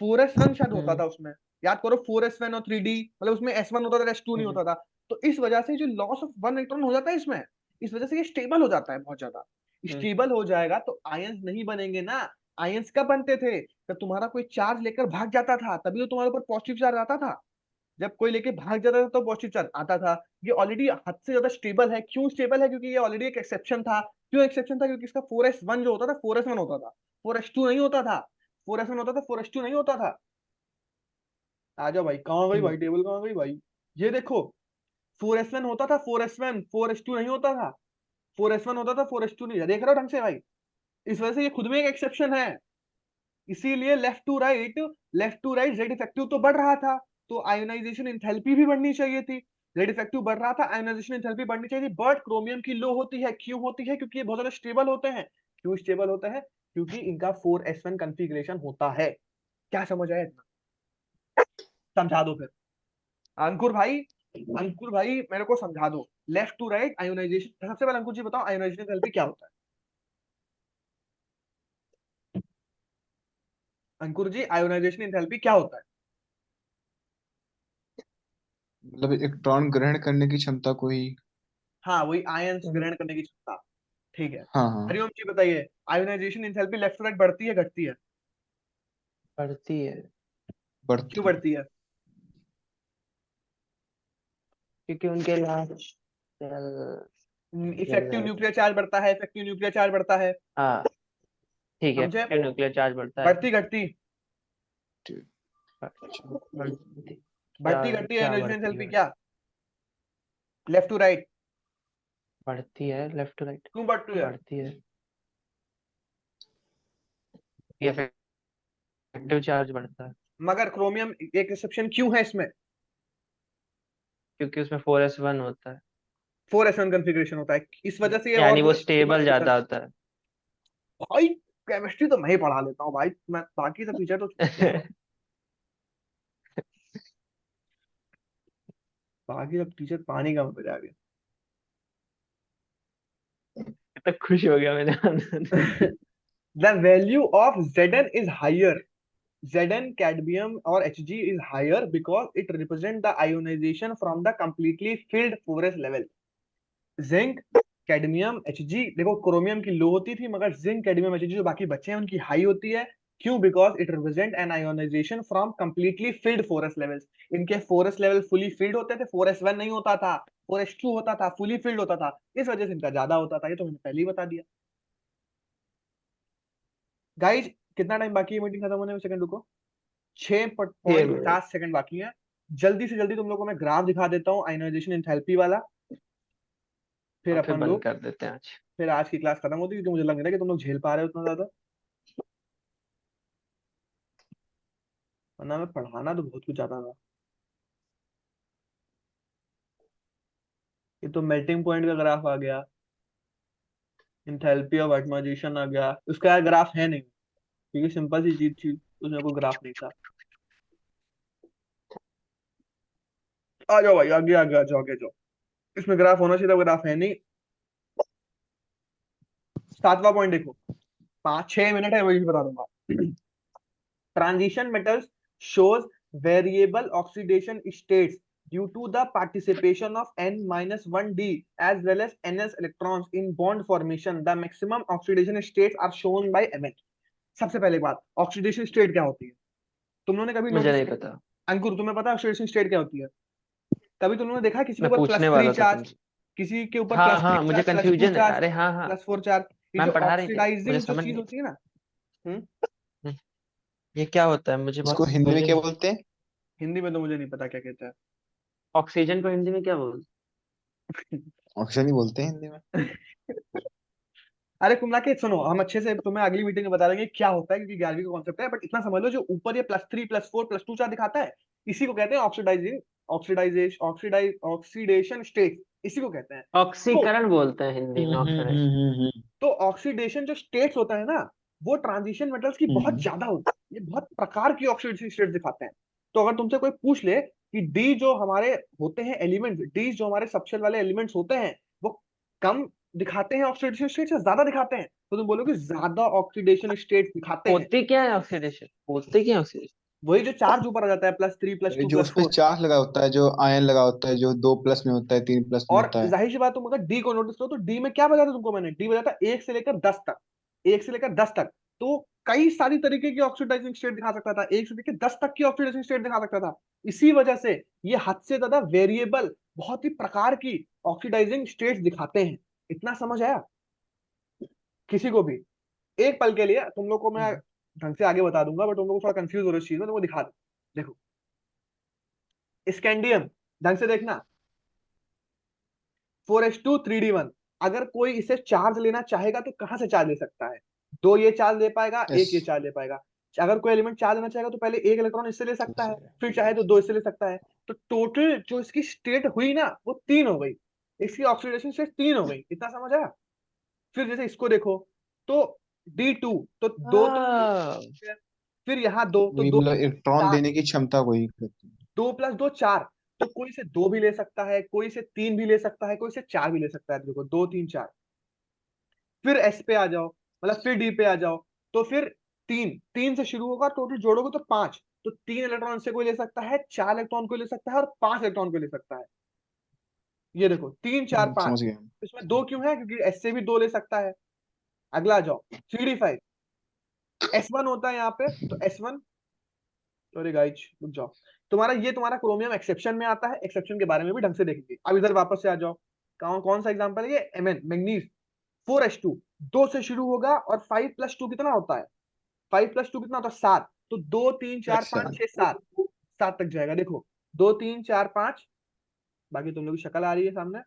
4s1 शायद होता हम्म। था उसमें। याद करो, 4s1 और 3d, मतलब उसमें s1 होता था, s2 नहीं हम्म। होता था। तो इस वजह से जो लॉस ऑफ वन इलेक्ट्रॉन हो जाता है इसमें, इस वजह से ये स्टेबल हो जाता है बहुत ज्यादा। हम्म। स्टेबल हो जाएगा तो आयंस नहीं बनेंगे ना। आयंस कब बनते थे? जब तुम्हारा कोई चार्ज लेकर भाग जाता था, तभी तो तुम्हारे ऊपर पॉजिटिव चार्ज आता था। जब कोई लेके भाग जाता था तो पॉजिटिव चार्ज आता था। ये ऑलरेडी हद से ज्यादा स्टेबल है। क्यों स्टेबल है? क्योंकि ये ऑलरेडी एक एक्सेप्शन था। क्यों एक्सेप्शन था? क्योंकि इसका 4s1 जो होता था, 4s1 होता था, 4s2 नहीं होता था। 4s1 होता था, 4s2 नहीं होता था। आ जाओ भाई, कहाँ गई भाई, हम्म। टेबल कहाँ गई भाई? ये देखो, 4s1 होता था, 4s1, 4s2 नहीं होता था। 4s1 होता था, 4s2 नहीं। देख रहे हो ढंग से भाई? इस वजह से ये खुद में एक एक्सेप्शन है। इसीलिए left to right Z effective तो बढ़ रहा था, तो आयोनाइजेशन इंथैल्पी भी बढ़नी चाहिए थी। जेड इफेक्टिव बढ़ रहा था, आयोनाइजेशन इंथैल्पी बढ़नी चाहिए थी, बट क्रोमियम की लो होती है। क्यों होती है? क्योंकि ये बहुत ज्यादा स्टेबल होते हैं। क्यों स्टेबल होते हैं? क्योंकि इनका 4s1 कॉन्फ़िगरेशन होता है। क्या समझ आया इतना? समझा दो फिर अंकुर भाई। अंकुर भाई मेरे को समझा दो, लेफ्ट टू राइट आयोनाइजेशन। सबसे पहले अंकुर जी बताओ, आयोनाइजेशन एंथैल्पी क्या होता है? अंकुर जी, आयोनाइजेशन एंथैल्पी क्या होता है? मतलब इलेक्ट्रॉन ग्रहण करने की क्षमता को ही। हाँ, वही आयंस हम्म। ग्रहण करने की क्षमता। ठीक है। हाँ हाँ। हरिओम जी बताइए, ionization enthalpy left to right बढ़ती है घटती है? बढ़ती है। क्यों बढ़ती। बढ़ती है? क्योंकि उनके लार्ज चल इफेक्टिव जाएगा। न्यूक्लियर चार्ज बढ़ता है, इफेक्टिव न्यूक्लियर चार्ज बढ़ता है। हाँ ठीक है, समझे? फिर न्यूक्लियर चार्ज बढ़ता है। बढ़ती घटती, बढ़ती क्या बढ़ती है, घटती क्या हाइड्रोजन बढ़ती एंथैल्पी है? क्या? लेफ्ट टू राइट, बढ़ती है लेफ्ट टू राइट। क्यों बढ़ती है? बढ़ती है, ये इफेक्टिव चार्ज बढ़ता है, मगर क्रोमियम एक एक्सेप्शन क्यों है इसमें? क्योंकि उसमें 4s1 होता है, 4s1 कॉन्फ़िगरेशन होता है, इस वजह से ये और यानी वो थोड़ा स्टेबल स्टेबल होता है। ज्यादा होता भाई केमिस्ट्री तो मैं ही पढ़ा लेता हूँ भाई, मैं बाकी सब टीचर तो छोड़ते हैं। है। बाकी सब टीचर पानी का मजा आ तो खुश हो गया मैंने। गया। The value of Zn is higher. Zn cadmium or Hg is higher because it represents the ionization from the completely filled 4s level. Zinc, cadmium, Hg, देखो क्रोमियम की लो होती थी, मगर जिंक, कैडमियम, Hg जो बाकी बचे हैं उनकी हाई होती है। क्यों? Because it represent an ionization from completely filled 4s levels. इनके 4s लेवल फुली फिल्ड होते थे, 4s1 नहीं होता था, 4s2 होता था, फुली फिल्ड होता था, इस वजह से इनका ज्यादा होता था। ये तो मैंने पहले ही बता दिया। गाइज कितना टाइम बाकी है मीटिंग खत्म होने में? सेकंड रुको, 6 मिनट। 6.50 सेकंड बाकी है। जल्दी से जल्दी तुम लोगों को मैं ग्राफ दिखा देता हूँ आयोनाइजेशन एंथैल्पी वाला, फिर और फिर अपन बंद लोग, कर देते हैं आज। फिर आज की क्लास खत्म होती है, क्योंकि मुझे लग नहीं रहा कि तुम लोग झेल पा रहे हो उतना ज्यादा, वरना मैं पढ़ाना तो बहुत कुछ ज्यादा था। ये तो मेल्टिंग पॉइंट का ग्राफ आ गया, इंथैल्पी ऑफ एटमाइजेशन आ गया, उसका यार ग्राफ है नहीं, क्योंकि सिंपल सी चीज थी, उसमें कोई ग्राफ नहीं था। आ जाओ भाई, आगे आगे आ जाओ, आगे जाओ, इसमें ग्राफ होना चाहिए था, ग्राफ है नहीं। 7वां पॉइंट देखो, 5-6 मिनट है, वही बता दूंगा। Transition metals shows variable oxidation states due to the participation of N-1d as well as Ns electrons in bond formation. The maximum oxidation states are shown by Mn. सबसे पहले बात, ऑक्सीडेशन स्टेट क्या होती है? तुम लोगों ने कभी मुझे नोटिस नहीं किया? पता। अंकुर तुम्हें पता है ऑक्सीडेशन स्टेट क्या होती है? कभी तुम लोगों ने देखा है किसी के मैं ऊपर पूछने प्लस थ्री वाला था चार्ज, तुमसे। किसी के ऊपर हाँ प्लस थ्री हाँ, मुझे चार्ज, +2 कंफ्यूजन है, चार्ज, अरे हाँ हाँ। +4 चार्ज? ये जो मैम पढ़ा रही थी, मुझे ऑक्सीडाइजिंग जो समझ चीज नहीं। होती है ना, हम्म, ये क्या होता है, मुझे बहुत इसको हिंदी में कंफ्यूजन क्या है। बोलते हैं? हिंदी में तो मुझे नहीं पता क्या कहता ऑक्सीजन को हिंदी में क्या बोलते ऑक्सीजन ही बोलते हैं हिंदी में। है। अरे कुमला के सुनो, हम अच्छे से तुम्हें अगली मीटिंग में बता देंगे क्या होता है, क्योंकि 11वीं का कॉन्सेप्ट है, बट इतना समझ लो, जो ऊपर ये +3 +4 +2 चार्ज दिखाता है, इसी को कहते हैं ऑक्सीडाइजिंग, ऑक्सीडेशन स्टेट, इसी को कहते हैं। हैं? तो ऑक्सीकरण बोलते हैं हिंदी में, ऑक्सीडाइज। तो ऑक्सीडेशन जो स्टेट्स होता है ना, वो ट्रांजिशन मेटल्स की बहुत हम्म। ज्यादा होती है, ये बहुत प्रकार की ऑक्सीडेशन स्टेट दिखाते हैं। तो अगर तुमसे कोई पूछ ले कि डी जो हमारे होते हैं एलिमेंट्स, डी जो हमारे सबशेल वाले एलिमेंट्स होते हैं, वो कम दिखाते हैं ऑक्सीडेशन स्टेट या ज्यादा दिखाते हैं, तो तुम बोलोगे ज्यादा ऑक्सीडेशन स्टेट दिखाते हैं। होती क्या है ऑक्सीडेशन, होती क्या है ऑक्सीडेशन? वही जो चार्ज ऊपर आ जाता है, +3 +2 जो उसपे +4। चार्ज लगा होता है, जो आयन लगा होता है, जो 2+ में होता है, 3+ में और होता है। जाहिर सी बात, तुम अगर डी को नोटिस करो तो डी में क्या बताया था तुमको मैंने? डी बताया था 1 से लेकर 10 तक, 1 से लेकर 10 तक। तो कई सारी तरीके की ऑक्सीडाइजिंग स्टेट दिखा सकता था, 1 से लेकर 10 तक की ऑक्सीडाइजिंग स्टेट दिखा सकता था। इसी वजह से ये हद से ज्यादा वेरिएबल, बहुत ही प्रकार की ऑक्सीडाइजिंग स्टेट्स दिखाते हैं। इतना समझ आया किसी को भी? एक पल के लिए तुम लोग को मैं ढंग से आगे बता दूंगा, बट तुम लोग को थोड़ा कंफ्यूज हो रहा है इस चीज में, तो वो दिखा दो। देखो स्कैंडियम, ढंग से देखना, 4s2 3d1। अगर कोई इसे चार्ज लेना चाहेगा तो कहां से चार्ज ले सकता है? दो ये चार्ज ले पाएगा, यस। एक ये चार्ज ले पाएगा। अगर कोई एलिमेंट चार्ज लेना चाहेगा तो पहले एक इलेक्ट्रॉन इससे ले सकता है, फिर चाहे तो दो इससे ले सकता है। तो टोटल जो इसकी स्टेट हुई ना, वो 3 हो गई, इसकी ऑक्सीडेशन स्टेट 3 हो गई। इतना समझ आया? फिर जैसे इसको देखो, तो D2, तो दो तो ये, हाँ। फिर यहाँ दो, तो वही दो मतलब इलेक्ट्रॉन चार, लेने की क्षमता को ही कहते हैं। 2 + 2 4। तो कोई से दो भी ले सकता है, कोई से तीन भी ले सकता है, कोई से चार भी ले सकता है। देखो 2 3 4। फिर एस पे आ जाओ, मतलब फिर डी पे आ जाओ, तो फिर तीन, तीन से शुरू होगा, टोटल जोड़ोगे तो 5। तो 3 इलेक्ट्रॉन से कोई ले सकता है, 4 इलेक्ट्रॉन को ले सकता है, और 5 इलेक्ट्रॉन को ले सकता है। ये देखो 3 4 5। समझ गया। इसमें दो क्यों है? क्योंकि एस से भी दो ले सकता है। अगला आ जाओ, 3d5, S1 होता है यहाँ पे, तो S1, सॉरी गाइज रुक जाओ, तुम्हारा ये तुम्हारा क्रोमियम एक्सेप्शन में आता है, एक्सेप्शन के बारे में भी ढंग से देखेंगे। अब इधर वापस से आ जाओ, कौन कौन सा एग्जांपल है ये? Mn मैंगनीज 4H2 2 से शुरू होगा और 5 + 2 कितना होता है? 5 + 2 कितना होता है? 7। तो 2 3 4 अच्छा 5 6 7 7 तक जाएगा। देखो 2 3 4 5, बाकी तुम लोग की शक्ल आ रही है सामने,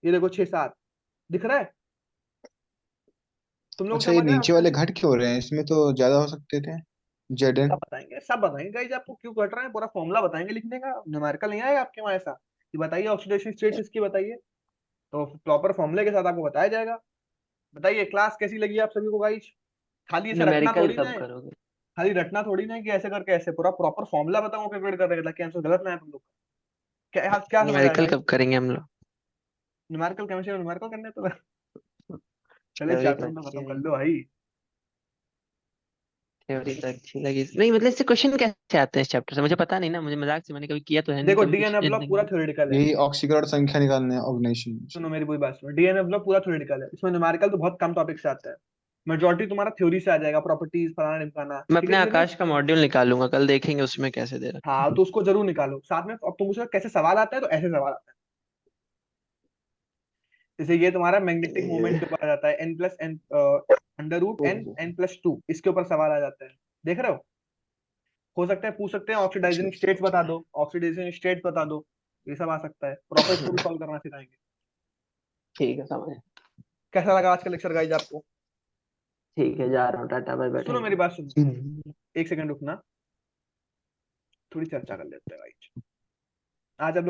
ये देखो 6 7 दिख रहा है? तुम लोग अच्छा, ये समझ रहे हो नीचे उसका? वाले घट क्यों रहे हैं? इसमें तो ज्यादा हो सकते थे। सब जेडन। बताएंगे, सब बताएंगे गाइस आपको क्यों कट रहे हैं, पूरा फॉर्मूला बताएंगे लिखने का। न्यूमेरिकल नहीं आएगा आपके वहां ऐसा कि बताइए ऑक्सीडेशन स्टेट इसकी बताइए, तो प्रॉपर फॉर्मूले के साथ आपको बताया जाएगा। बताइए क्लास कैसी लगी आप सभी को गाइस? खाली ऐसे रटना न्यूमेरिकल थोड़ी ना कब है, करोगे? खाली रटना थोड़ी ना है कि ऐसे करके ऐसे, पूरा प्रॉपर फॉर्मूला बताऊं कैलकुलेट कर रहे ताकि आंसर गलत ना है तुम लोग का। क्या समझ आया न्यूमेरिकल गाइस? कब करेंगे हम लोग? न्यूमेरिकल केमिस्ट्री में न्यूमेरिकल करने तो पहले थ्योरी तो चैप्टर तो अच्छी खत्म कर है, लो भाई। थ्योरी तो अच्छी लगी नहीं, मतलब इससे क्वेश्चन कैसे आते हैं इस चैप्टर से? मुझे पता नहीं ना, मुझे मजाक से, मैंने कभी किया तो है नहीं, देखो कभी कुछ डीएनए ब्लॉक पूरा जिंदगी। थ्योरेटिकल है। यही ऑक्सीकरण संख्या निकालने हैं ऑर्गेनाइजेशन से। सुनो मेरी पूरी बात सुनो, डीएनए ब्लॉक पूरा थ्योरेटिकल है, इसमें न्यूमेरिकल तो बहुत कम टॉपिक से आता है। मेजोरिटी तुम्हारा थ्योरी से आ जाएगा, प्रॉपर्टीज फलाना ढिमकाना, मैं ठीक अपने है कि नहीं? आकाश का मॉड्यूल निकालूंगा, कल देखेंगे उसमें कैसे दे रखा हाँ है। तो उसको जरूर निकालो साथ में। अब तुम उसका कैसे सवाल आता है, तो ऐसे सवाल आता है। जैसे ये तुम्हारा मैग्नेटिक मोमेंट के ऊपर आ जाता है, n प्लस एन √n ओहो। n+2, इसके ऊपर सवाल आ जाता है। देख रहे हो सकता है पूछ सकते हैं अच्छा ऑक्सीडाइजिंग स्टेट्स बता दो, ऑक्सीडाइजिंग स्टेट्स बता दो, ये सब आ सकता है। प्रॉपर इसको भी सॉल्व करना सिखाएंगे। ठीक है, समझ। कैसा लगा आज का लेक्चर गाइज आपको? ठीक है, जा रहा हूँ, टाटा बाय बाय, सुनो थैंक मेरी बात सुनो, यू। एक सेकंड रुकना, थोड़ी चर्चा कर लेते हैं गाइज। आज हम लोग